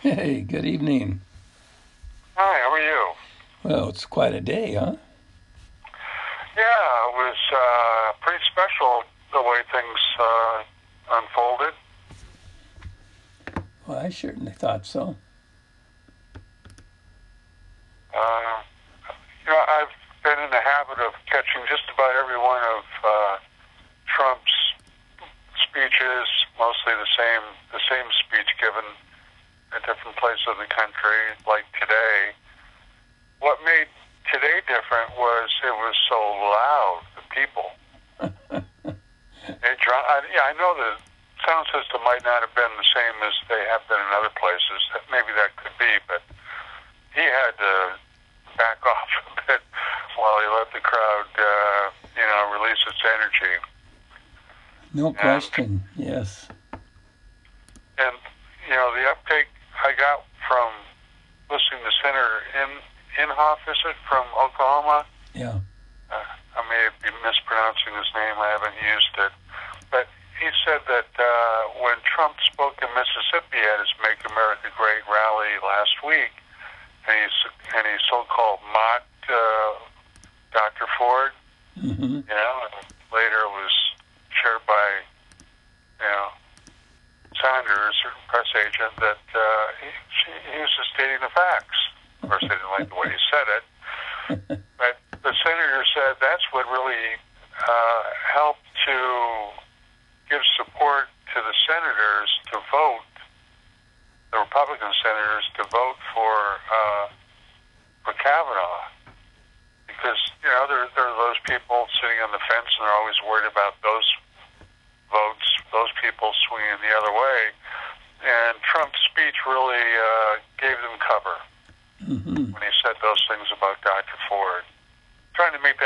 Hey, good evening. Hi, how are you? Well, it's quite a day, huh? Yeah, it was pretty special the way things unfolded. Well, I certainly thought so. Uh, I've been in the habit of catching just about every one of Trump's speeches, mostly the same speech given at different places of the country, like today. What made today different was it was so loud, the people. I know the sound system might not have been the same as they have been in other places. Maybe that could be, but he had to back off a bit while he let the crowd, release its energy. No And question. Yes. and the uptake I got from listening to Senator Inhofe, is it from Oklahoma? Yeah. I may be mispronouncing his name. I haven't used it, but he said that when Trump spoke in Mississippi at his "Make America Great" rally last week, and he so-called mocked Dr. Ford. Mm-hmm. And later it was shared by Sanders, or press agent, that he was just stating the facts. Of course, they didn't like the way he said it, but the senator said that's what really helped to give support to the senators to vote, the Republican senators to vote for Kavanaugh, because there are those people sitting on the fence and they're always worried about those votes, those people swinging the other way, and Trump's speech really gave them cover Mm-hmm. when he said those things about Dr. Ford, trying to make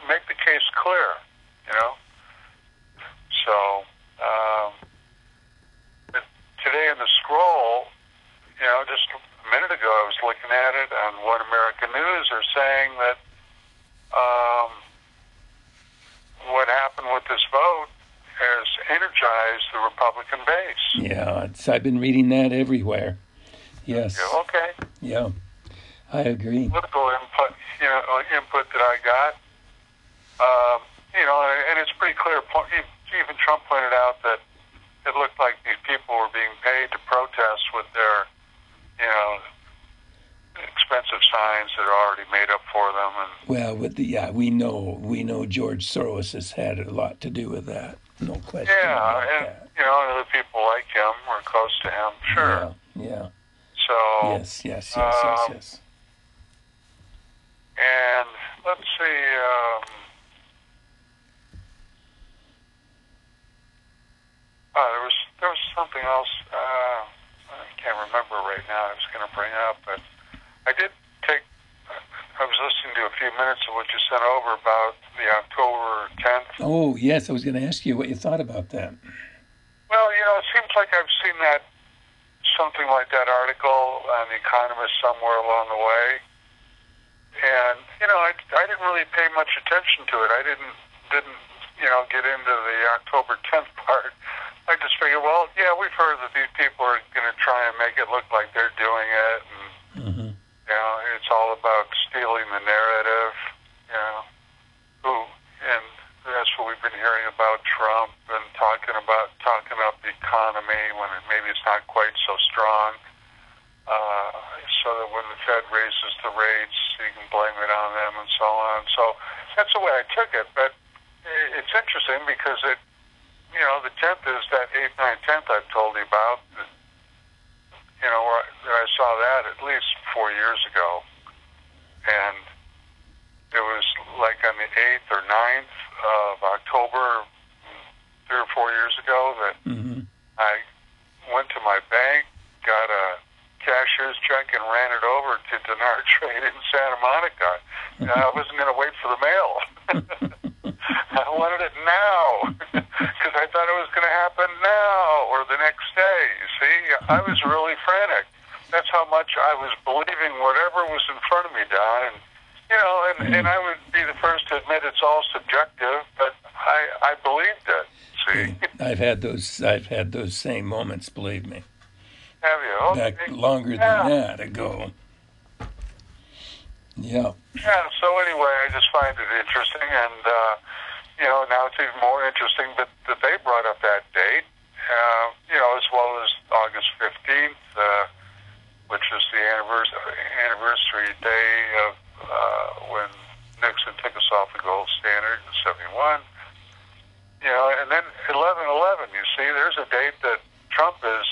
make the case clear, you know. So but today in the scroll, just a minute ago, I was looking at it on One American News. Are saying that what happened with this vote has energized the Republican base. Yeah, I've been reading that everywhere. Yes. Yeah, okay. Yeah, I agree. Political input that I got, and it's pretty clear. Even Trump pointed out that it looked like these people were being paid to protest with their, expensive signs that are already made up for them. And Well, we know George Soros has had a lot to do with that. No question yeah, about and that. other people like him or close to him, sure. Yeah. Yeah. So, Yes. Yes. Yes. Yes. um, Yes. and let's see. There was something else. I can't remember right now. I was going to bring up, but I did take. I was listening to a few minutes of what you sent over about the October 10th. Oh, yes. I was going to ask you what you thought about that. Well, it seems like I've seen something like that article on The Economist somewhere along the way, and I didn't really pay much attention to it. I didn't get into the October 10th part. I just figured, well, yeah, we've heard that these people are going to try and make it look like they're doing it, and Mm-hmm. it's all about stealing the narrative. And that's what we've been hearing about Trump, and talking up the economy when maybe it's not quite so strong. So that when the Fed raises the rates, you can blame it on them and so on. So that's the way I took it. But it's interesting because the 10th is that 8th, 9th, 10th I've told you about. Where I saw that at least 4 years ago. And it was like on the 8th or 9th of October, 3 or 4 years ago, that Mm-hmm. I went to my bank, got a cashier's check, and ran it over to Dinar Trade in Santa Monica. I wasn't going to wait for the mail. I wanted it now because I thought it was going to happen now or the next day. See, I was really frantic. That's how much I was believing whatever was in front of me, Don. And I would be the first to admit it's all subjective, but I believed it. See, I've had those same moments. Believe me. Have you? back Okay. longer than Yeah. that ago. Yeah. Yeah. So anyway, I just find it interesting, and now it's even more interesting that they brought up that date. As well as August 15th, which is the anniversary day of when Nixon took us off the gold standard in '71. And then 11/11. You see, there's a date that Trump has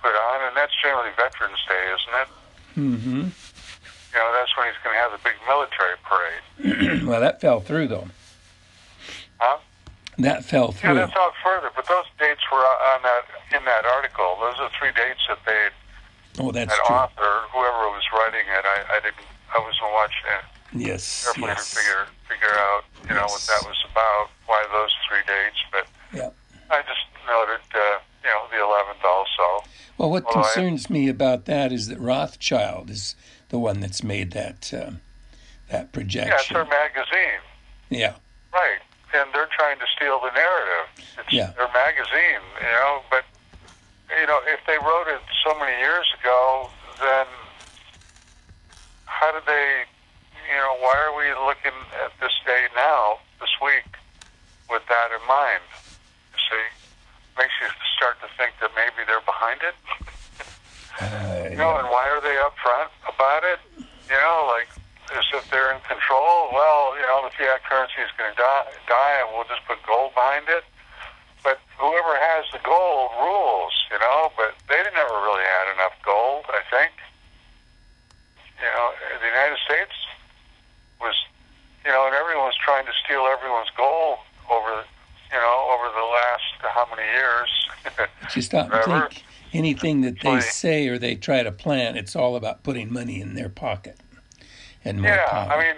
put on, and that's generally Veterans Day, isn't it? Mm-hmm. That's when he's going to have the big military parade. Well, that fell through, though. Huh? That fell Yeah, through. that's out further, but those dates were in that article. Those are 3 dates that they That's that true. author, whoever was writing it. I wasn't watching it Yes. carefully Yes. to figure out what that was about, why those 3 dates. But Yeah. I just noted the 11th also. Well, what Although concerns me about that is that Rothschild is the one that's made that it's projection. their magazine, Yeah. right? And they're trying to steal the narrative. It's their magazine, But if they wrote it so many years ago, then how did they? Why are we looking at this day now, this week, with that in mind? You see, makes you start to think that maybe they're behind it. And why are they upfront about it? Like as if they're in control. Well, the fiat currency is going to die, and we'll just put gold behind it. But whoever has the gold rules, But they never really had enough gold, I think. The United States was, and everyone was trying to steal everyone's gold over the last how many years. But you stop and think, anything that they say or they try to plan, it's all about putting money in their pocket and more power. I mean,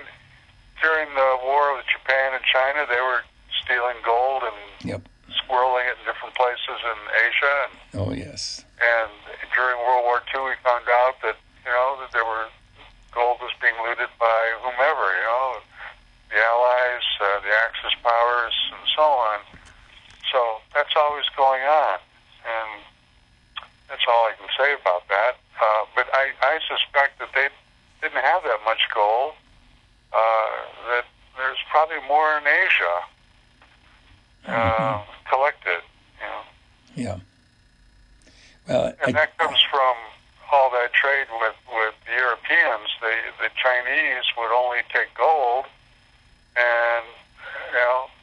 during the war with Japan and China, they were stealing gold and squirreling it in different places in Asia. Oh, yes. And during World War II, we found out that, that there were gold was being looted by whomever, the Allies, the Axis powers, and so on. So that's always going on. And that's all I can say about that. But I suspect that they didn't have that much gold, that there's probably more in Asia collected, Yeah. Well, and that comes from all that trade with the Europeans. The Chinese would only take gold, and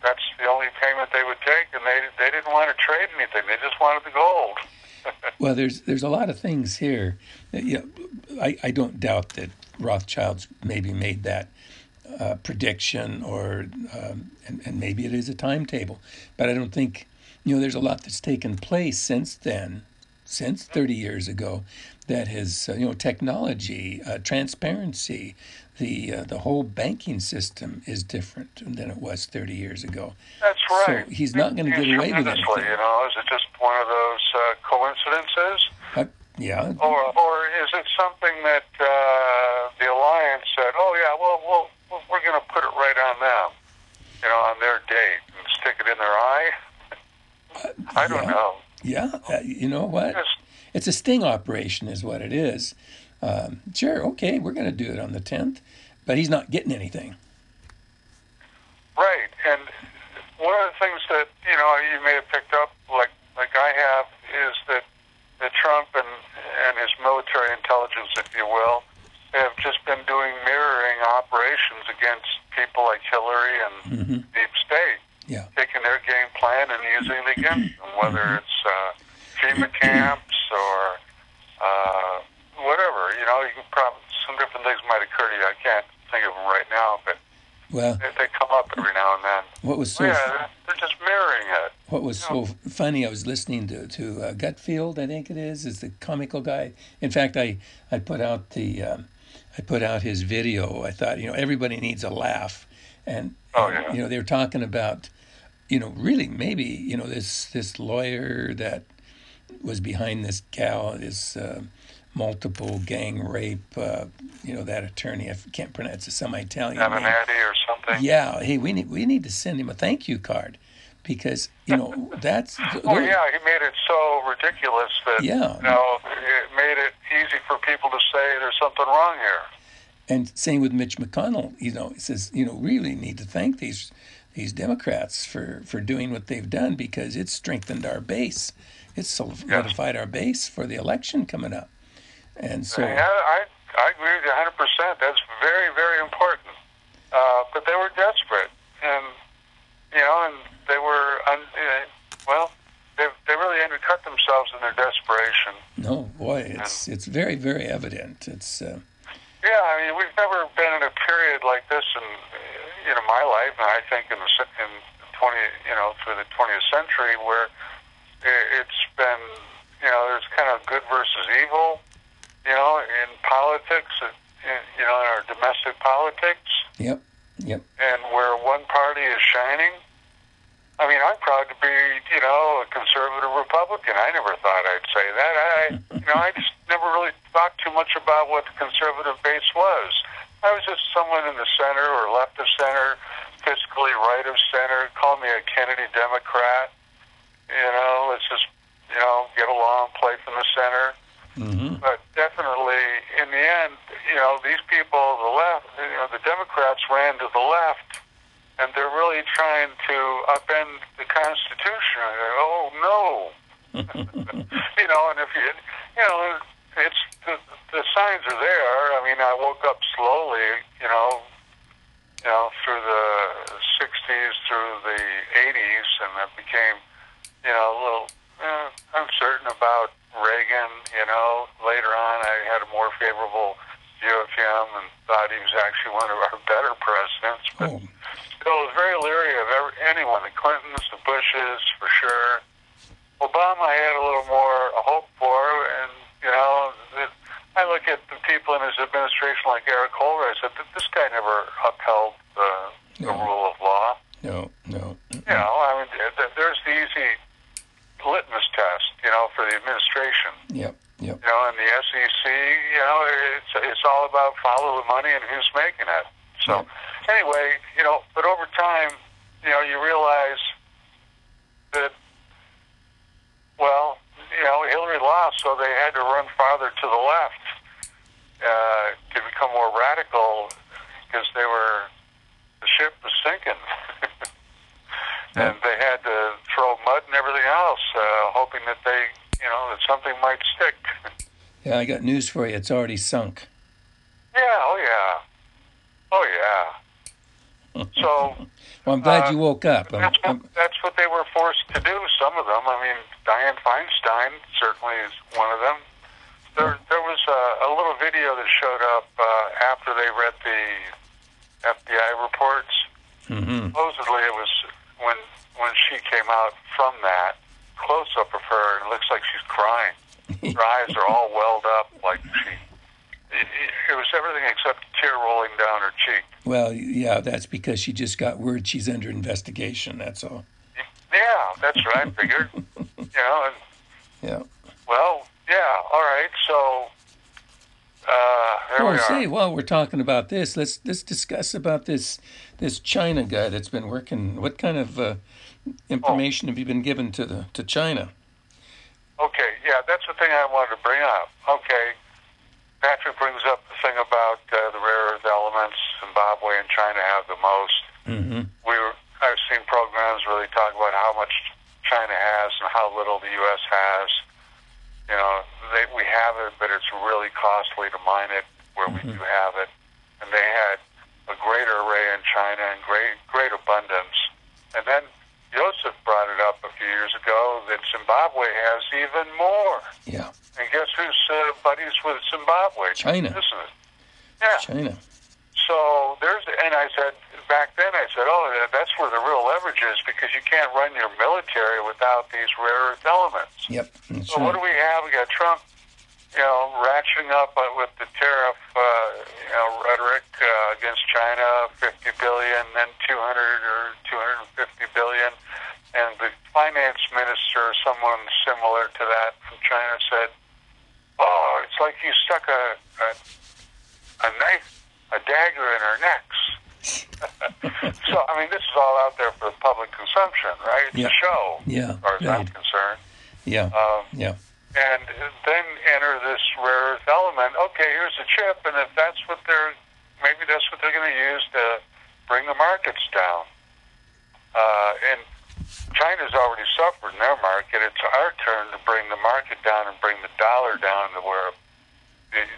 that's the only payment they would take, and they didn't want to trade anything. They just wanted the gold. Well, there's a lot of things here. I don't doubt that Rothschild's maybe made that prediction, or and maybe it is a timetable, but I don't think there's a lot that's taken place since then, since 30 years ago, that has technology, transparency, the whole banking system is different than it was 30 years ago. That's right. So he's not going to get away with anything. Is it just one of those coincidences? Yeah. Or is it something that the alliance said, "Oh yeah, we're going to put it right on them, on their date, and stick it in their eye"? I don't know. Yeah, you know what? It's a sting operation, is what it is. Sure, okay, we're going to do it on the 10th, but he's not getting anything. Right, and one of the things that you may have picked up, like I have, is that Trump and his military intelligence, if you will, have just been doing mirroring operations against people like Hillary and Deep State. Yeah. Taking their game plan and using it against them, whether it's FEMA camps or whatever. You can probably, some different things might occur to you. I can't think of them right now, but they come up every now and then. What was so they're just mirroring it. What was so funny, I was listening to Gutfield, I think it is the comical guy. In fact, I put out I put out his video. I thought, everybody needs a laugh, and they were talking about, really maybe, this lawyer that was behind this gal, this multiple gang rape, that attorney, I can't pronounce it, some Italian name. Avenatti or something. Yeah, hey, we need to send him a thank you card, because that's Oh yeah, he made it so ridiculous that yeah. it made it easy for people to say there's something wrong here. And same with Mitch McConnell. He says really need to thank these Democrats for doing what they've done, because it's strengthened our base. It's solidified our base for the election coming up. And so yeah, I agree with you 100%. That's very, very important. But they were desperate, and and they were they really undercut themselves in their desperation. no, boy, it's very, very evident. It's yeah, I mean, we've never been in a period like this in my life, and I think in 20 through the 20th century, where it's been there's kind of good versus evil, in politics, in our domestic politics. Yep. And where one party is shining. I mean, I'm proud to be, a conservative Republican. I never thought I'd say that. I just never really thought too much about what the conservative base was. I was just someone in the center or left of center, fiscally right of center. Call me a Kennedy Democrat. Let's just, get along, play from the center. Mm-hmm. But definitely, in the end, these people, the left, the Democrats ran to the left, and they're really trying to upend the Constitution. Oh no, and if it's the signs are there. I mean, I woke up slowly, through the '60s, through the '80s, and I became, a little uncertain about Reagan. Later on, I had a more favorable view of him and thought he was actually one of our better presidents. But still, I was very leery of anyone, the Clintons, the Bushes, for sure. Obama, I had a little more hope for, and I look at the people in his administration like Eric Holder. I said, this guy never upheld the rule of law. No. I mean, there's the easy litmus test, for the administration. Yep. And the SEC, it's all about follow the money and who's making it. So anyway, but over time, you realize that, Hillary lost, so they had to run farther to the left to become more radical, because the ship was sinking. And they had to throw mud and everything else, hoping that that something might stick. Yeah, I got news for you. It's already sunk. Yeah, oh yeah. So... well, I'm glad you woke up. That's what they were forced to do, some of them. I mean, Dianne Feinstein certainly is one of them. There was a little video that showed up after they read the FBI reports. Mm-hmm. Supposedly it was when she came out from that, close-up of her, and it looks like she's crying. Her eyes are all welled up, like it was everything except a tear rolling down her cheek. Well, yeah, that's because she just got word she's under investigation, that's all. Yeah, that's what I figured. Yeah. Well, yeah, all right, so there we are. Say, while we're talking about this, let's discuss about this China guy that's been working. What kind of information have you been given to China? Okay, yeah, that's the thing I wanted to bring up. Okay, Patrick brings up the thing about the rare earth elements. Zimbabwe and China have the most. Mm-hmm. I've seen programs really talk about how much China has and how little the U.S. has. We have it, but it's really costly to mine it where we do have it. And they had a greater array in China and great abundance. And then Joseph brought it up a few years ago that Zimbabwe has even more. Yeah. And guess who's buddies with Zimbabwe? China. Isn't it? Yeah. China. So and I said, back then I said, that's where the real leverage is, because you can't run your military without these rare earth elements. Yep. So what do we have? We got Trump, ratcheting up with the tariff, rhetoric against China, 50 billion, then 200 or 250 billion. And the finance minister, someone similar to that from China, said, it's like you stuck a knife, a dagger in our necks. So, I mean, this is all out there for public consumption, right? It's Yeah. a show, Yeah. as far as I'm Right. concerned. Yeah. Um, Yeah. and then enter this rare earth element. Okay, here's a chip, and if that's what maybe that's what they're going to use to bring the markets down. And China's already suffered in their market. It's our turn to bring the market down and bring the dollar down to where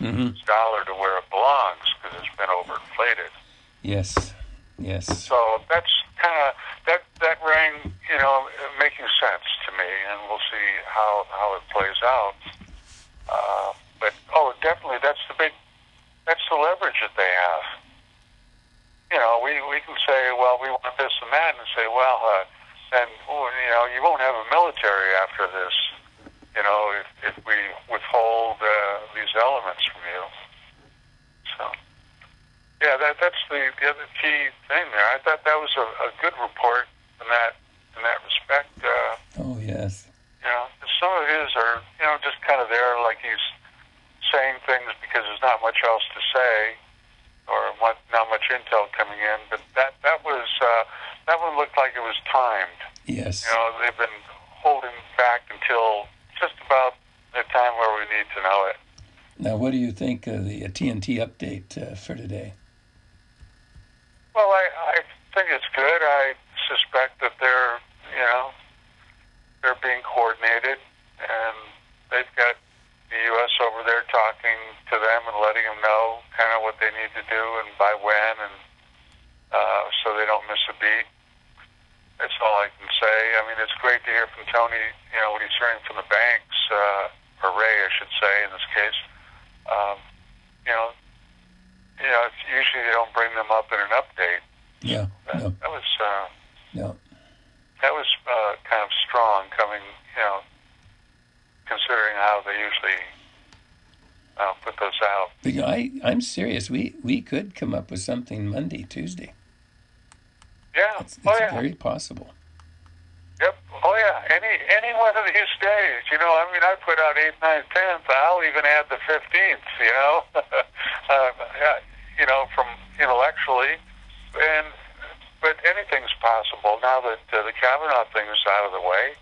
Mm-hmm. dollar to where it belongs, because it's been overinflated. Yes. Yes. So that's kind of that rang, making sense to me, and we'll see how it plays out. But definitely that's the leverage that they have. We can say, well, we want this and that, and say, well, then you won't have a military after this. If we withhold these elements from you. So. Yeah, that's the other key thing there. I thought that was a good report in that respect. Oh, yes. Some of his are just kind of there, like he's saying things because there's not much else to say, or not much intel coming in. But that one looked like it was timed. Yes. They've been holding back until just about the time where we need to know it. Now, what do you think of the TNT update for today? Well, I think it's good. I suspect that they're being coordinated, and they've got the U.S. over there talking to them and letting them know kind of what they need to do and by when, and so they don't miss a beat. That's all I can say. I mean, it's great to hear from Tony, what he's hearing from the banks, or Ray, I should say, in this case. Usually they don't bring them up in an update. Yeah. No. That was No. kind of strong coming, considering how they usually put those out. But, I'm serious. We could come up with something Monday, Tuesday. Yeah. It's yeah. very possible. Yep. Oh, yeah. Any one of these days, I put out 8th, 9th, 10th. I'll even add the 15th, from intellectually. But anything's possible now that the Kavanaugh thing is out of the way.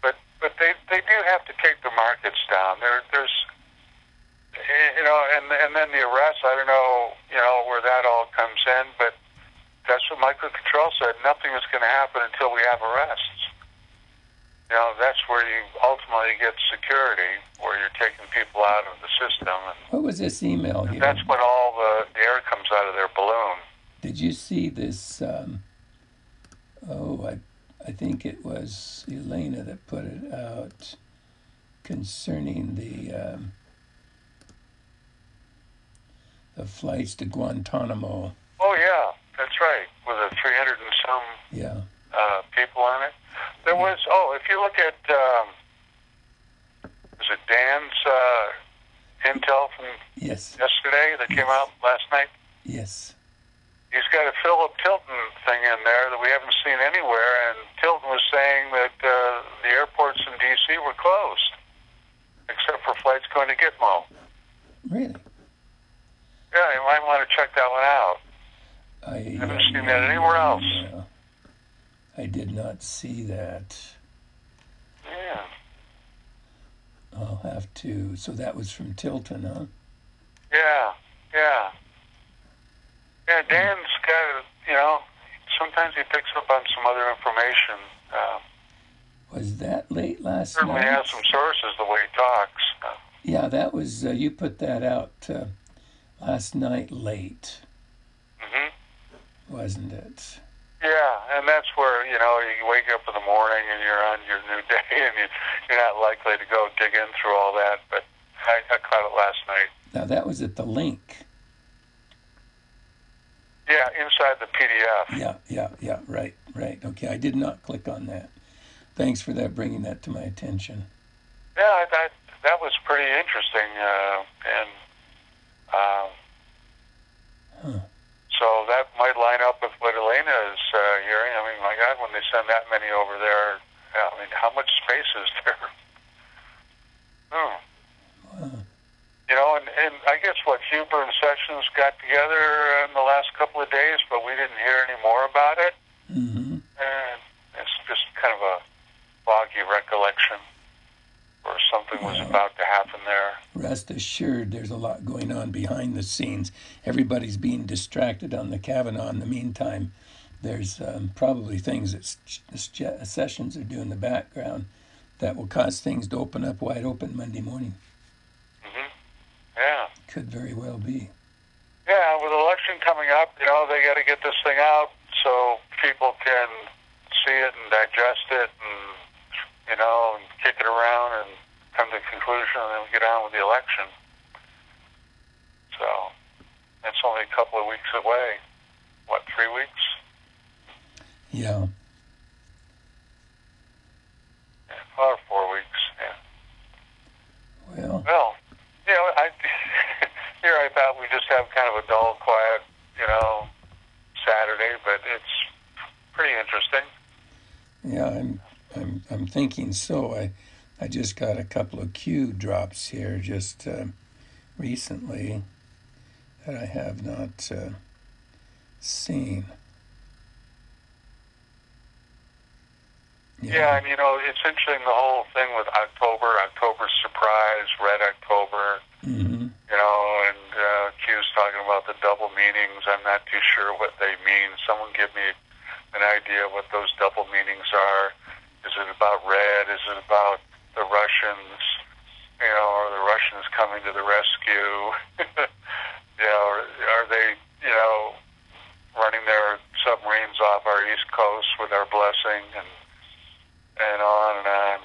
But they do have to take the markets down. There's and then the arrest. I don't know where that all comes in, but that's what Michael Control said. Nothing is going to happen until we have arrests. That's where you ultimately get security, where you're taking people out of the system. And What was this email here? that's when all the air comes out of their balloon. Did you see this? I think it was Elena that put it out concerning the flights to Guantanamo. Oh, yeah, that's right, with the 300 and some Yeah. people on it. There was, if you look at, was it Dan's intel from Yes. yesterday that came out last night? Yes. He's got a Philip Tilton thing in there that we haven't seen anywhere, and Tilton was saying that the airports in D.C. were closed, except for flights going to Gitmo. Really? Yeah, you might want to check that one out. I haven't seen that anywhere else. I did not see that. Yeah. I'll have to. So that was from Tilton, huh? Yeah. Yeah, Dan's got, sometimes he picks up on some other information. Was that late last Certainly night? has some sources the way he talks. Yeah, that was, you put that out last night late, wasn't it? Yeah, and that's where, you wake up in the morning and you're on your new day and you're not likely to go dig in through all that, but I caught it last night. Now, that was at the link. Yeah, inside the PDF. Yeah, right. Okay, I did not click on that. Thanks for that, bringing that to my attention. Yeah, that was pretty interesting, so that might line up with what Elena is hearing. I mean, my God, when they send that many over there, how much space is there? Wow. And and I guess Huber and Sessions got together in the last couple of days, but we didn't hear any more about it. Mm-hmm. And it's just kind of a foggy recollection where something was about to happen there. Rest assured, there's a lot going on behind the scenes. Everybody's being distracted on the Kavanaugh in the meantime. There's probably things that Sessions are doing in the background that will cause things to open up wide open Monday morning. Mm-hmm. Yeah. Could very well be. Yeah, with the election coming up, they got to get this thing out so people can see it and digest it and, and kick it around and come to a conclusion and then we get on with the election. So, it's only a couple of weeks away. 3 weeks? Yeah. Or 4 weeks, yeah. Well, here I thought we just have kind of a dull, quiet, Saturday, but it's pretty interesting. yeah, I'm thinking so. I just got a couple of Q drops here just recently that I have not seen. Yeah, and it's interesting the whole thing with October surprise, Red October, Mm-hmm. and Q's talking about the double meanings. I'm not too sure what they mean. Someone give me an idea what those double meanings are. Is it about red? Is it about the Russians? Are the Russians coming to the rescue? Are they, running their submarines off our east coast with our blessing and on and on.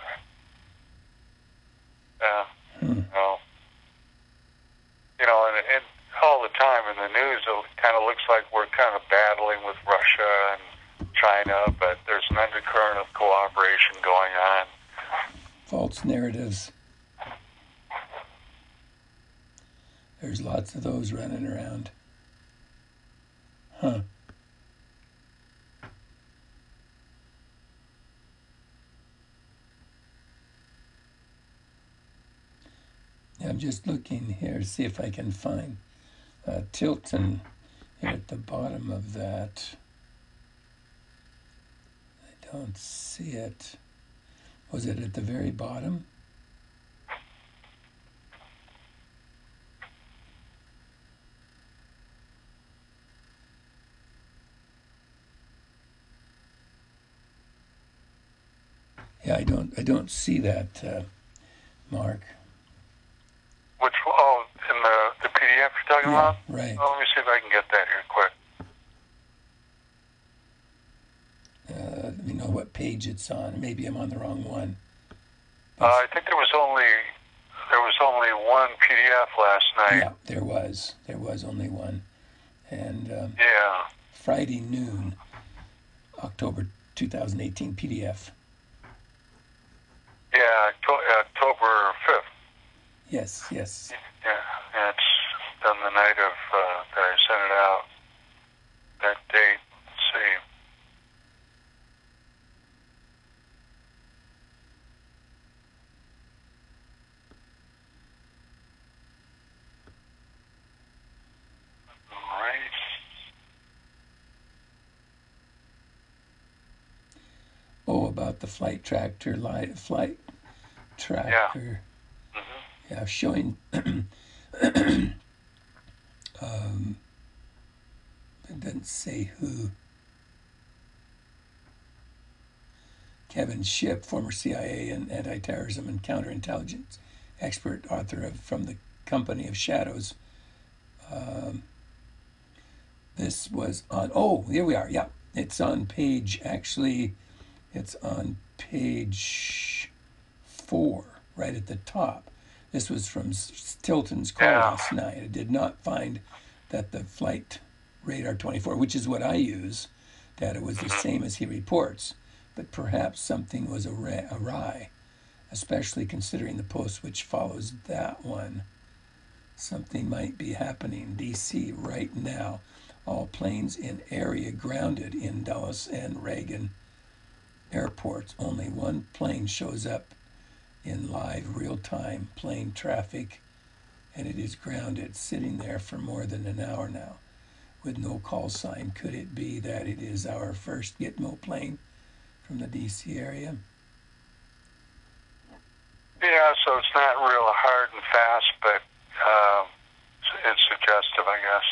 Yeah. And all the time in the news, it kind of looks like we're kind of battling with Russia and China, but there's an undercurrent of cooperation going on. False narratives. There's lots of those running around. Huh. I'm just looking here to see if I can find Tilton here at the bottom of that. I don't see it. Was it at the very bottom? Yeah, I don't see that, Mark. Which, in the PDF you're talking about? Right. Well, let me see if I can get that here quick. Let me know what page it's on. Maybe I'm on the wrong one. I think there was only one PDF last night. Yeah, there was only one, and yeah, Friday noon, October 2018 PDF. Yeah, October 5th. Yes. Yeah, it's done the night of that I sent it out. That date. Let's see. All right. Oh, about the flight tracker. Yeah. Yeah, showing. It doesn't say who. Kevin Shipp, former CIA and anti-terrorism and counterintelligence expert, author of From the Company of Shadows. This was on. Oh, here we are. Yeah, it's on page. Actually, it's on page 4, right at the top. This was from Tilton's call last night. I did not find that the flight radar 24, which is what I use, that it was the same as he reports. But perhaps something was awry, especially considering the post which follows that one. Something might be happening. D.C. right now. All planes in area grounded in Dulles and Reagan airports. Only one plane shows up in live real-time plane traffic and it is grounded, sitting there for more than an hour now with no call sign. Could it be that it is our first Gitmo plane from the D.C. area? Yeah, so it's not real hard and fast, but it's suggestive, I guess.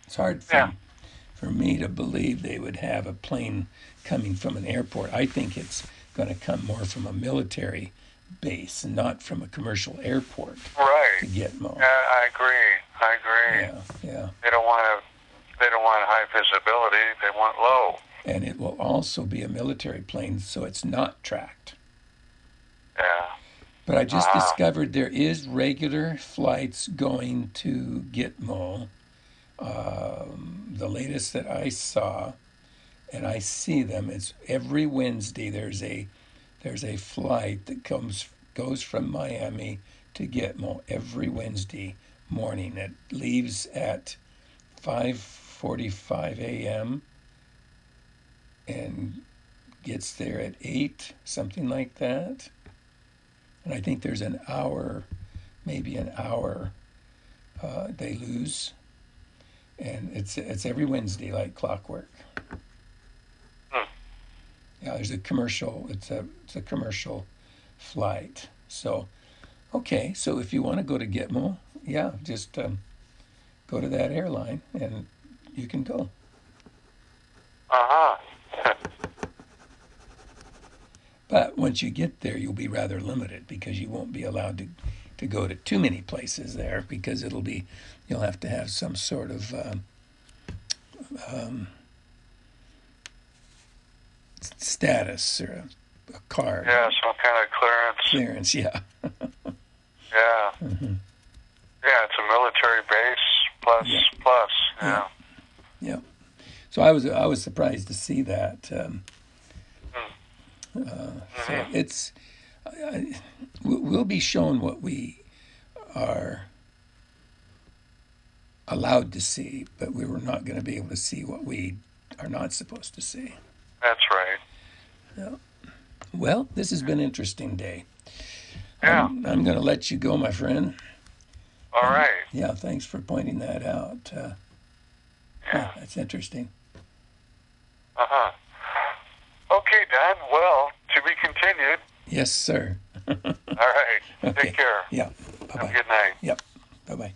It's hard for me to believe they would have a plane coming from an airport. I think it's going to come more from a military base, not from a commercial airport. Right. To Gitmo. Yeah, I agree. Yeah. They don't want high visibility. They want low. And it will also be a military plane, so it's not tracked. Yeah. But I just discovered there is regular flights going to Gitmo. The latest that I saw, and I see them, it's every Wednesday there's a flight that goes from Miami to Gitmo every Wednesday morning. It leaves at 5:45 a.m. and gets there at 8, something like that. And I think there's maybe an hour they lose. And it's every Wednesday like clockwork. Yeah, there's a commercial. It's a commercial flight. So, okay. So if you want to go to Gitmo, just go to that airline and you can go. But once you get there, you'll be rather limited because you won't be allowed to go to too many places there because you'll have to have some sort of status or a card. Yeah, some kind of clearance. Clearance, yeah. Yeah. Mm-hmm. Yeah, it's a military base plus. Yeah. Yeah. So I was surprised to see that. So we'll be shown what we are allowed to see, but we were not going to be able to see what we are not supposed to see. That's right. Yeah. Well, this has been an interesting day. Yeah. I'm going to let you go, my friend. All right. Yeah, thanks for pointing that out. That's interesting. Okay, Don. Well, to be continued. Yes, sir. All right. Okay. Take care. Yeah. Bye-bye. Have a good night. Yep. Bye-bye.